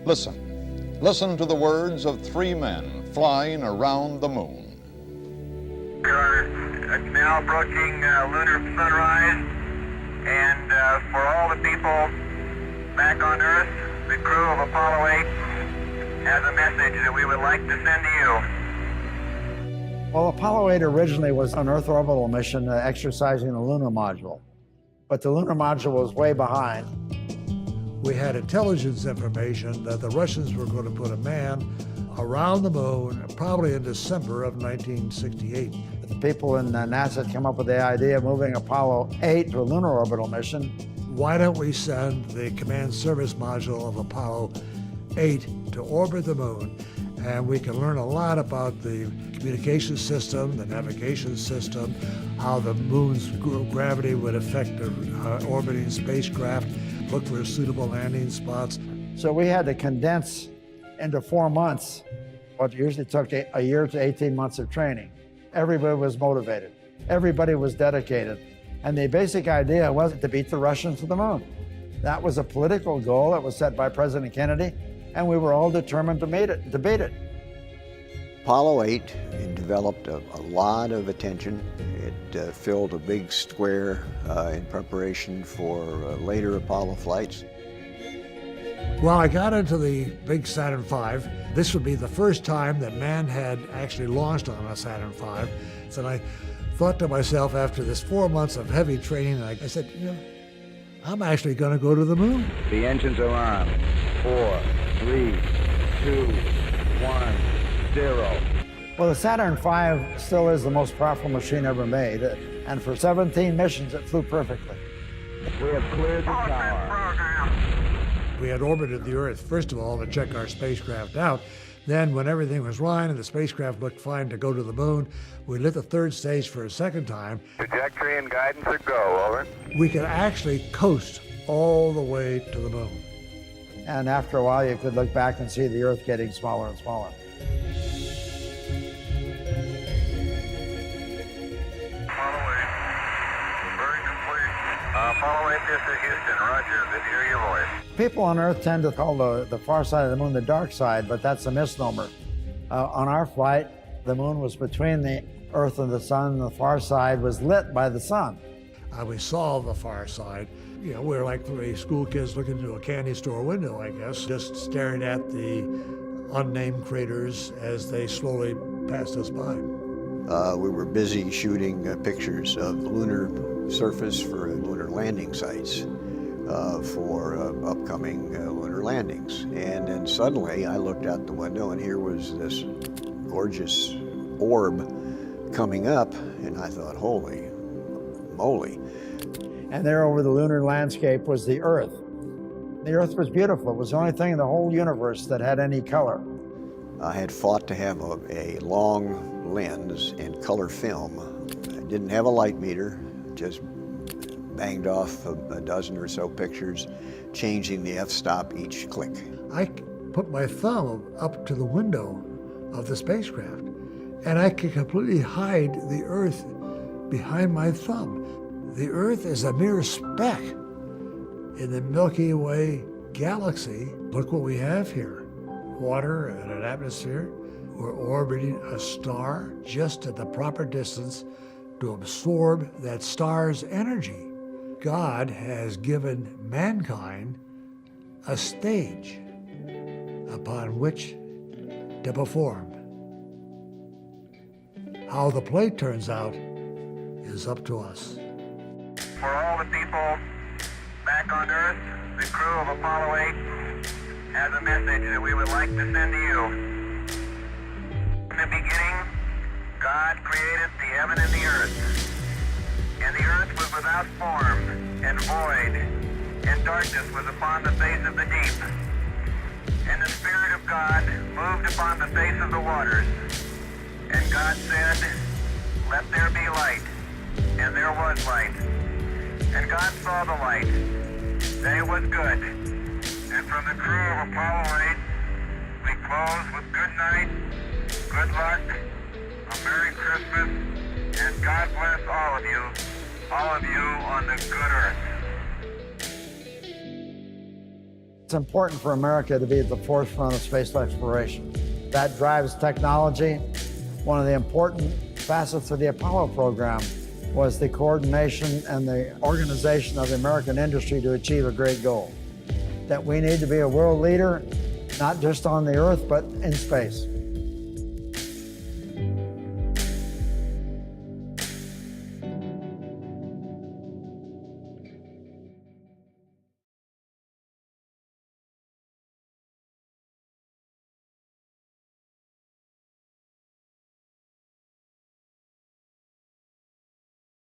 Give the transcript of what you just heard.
Listen. Listen to the words of three men flying around the moon. We are now approaching lunar sunrise, and for all the people back on Earth, the crew of Apollo 8 has a message that we would like to send to you. Well, Apollo 8 originally was an Earth orbital mission exercising the lunar module, but the lunar module was way behind. We had intelligence information that the Russians were going to put a man around the moon probably in December of 1968. The people in NASA came up with the idea of moving Apollo 8 to a lunar orbital mission. Why don't we send the command service module of Apollo 8 to orbit the moon, and we can learn a lot about the communication system, the navigation system, how the moon's gravity would affect the orbiting spacecraft, look for suitable landing spots. So we had to condense into 4 months what usually took a year to 18 months of training. Everybody was motivated. Everybody was dedicated. And the basic idea was to beat the Russians to the moon. That was a political goal that was set by President Kennedy, and we were all determined to beat it. Apollo 8 developed a lot of attention. It filled a big square in preparation for later Apollo flights. Well, I got into the big Saturn V. This would be the first time that man had actually launched on a Saturn V. So I thought to myself after this 4 months of heavy training, I said, you know, I'm actually going to go to the moon. The engines are on. 4, 3, 2, 1, 0. Well, the Saturn V still is the most powerful machine ever made, and for 17 missions it flew perfectly. We have cleared the tower. We had orbited the Earth, first of all, to check our spacecraft out. Then, when everything was fine and the spacecraft looked fine to go to the moon, we lit the third stage for a second time. Trajectory and guidance are go, over. We could actually coast all the way to the moon. And after a while, you could look back and see the Earth getting smaller and smaller. Apollo 8, this is Houston. Roger, good to hear your voice. People on Earth tend to call the far side of the moon the dark side, but that's a misnomer. On our flight, the moon was between the Earth and the sun, and the far side was lit by the sun. We saw the far side. You know, we were like three school kids looking into a candy store window, I guess, just staring at the unnamed craters as they slowly passed us by. We were busy shooting pictures of the lunar surface for lunar landing sites for upcoming lunar landings. And then suddenly I looked out the window and here was this gorgeous orb coming up, and I thought, holy moly. And there over the lunar landscape was the Earth. The Earth was beautiful. It was the only thing in the whole universe that had any color. I had fought to have a long lens and color film. I didn't have a light meter, just banged off a dozen or so pictures, changing the f-stop each click. I put my thumb up to the window of the spacecraft, and I could completely hide the Earth behind my thumb. The Earth is a mere speck in the Milky Way galaxy. Look what we have here. Water and an atmosphere. We're orbiting a star just at the proper distance to absorb that star's energy. God has given mankind a stage upon which to perform. How the play turns out is up to us. For all the people back on Earth, the crew of Apollo 8 has a message that we would like to send to you. In the beginning, God created the heaven and the earth. And the earth was without form and void, and darkness was upon the face of the deep. And the Spirit of God moved upon the face of the waters. And God said, "Let there be light." And there was light. And God saw the light, that it was good. And from the crew of Apollo 8, we close with good night, good luck, a Merry Christmas, and God bless all of you on the good earth. It's important for America to be at the forefront of space exploration. That drives technology. One of the important facets of the Apollo program was the coordination and the organization of the American industry to achieve a great goal. That we need to be a world leader, not just on the Earth, but in space.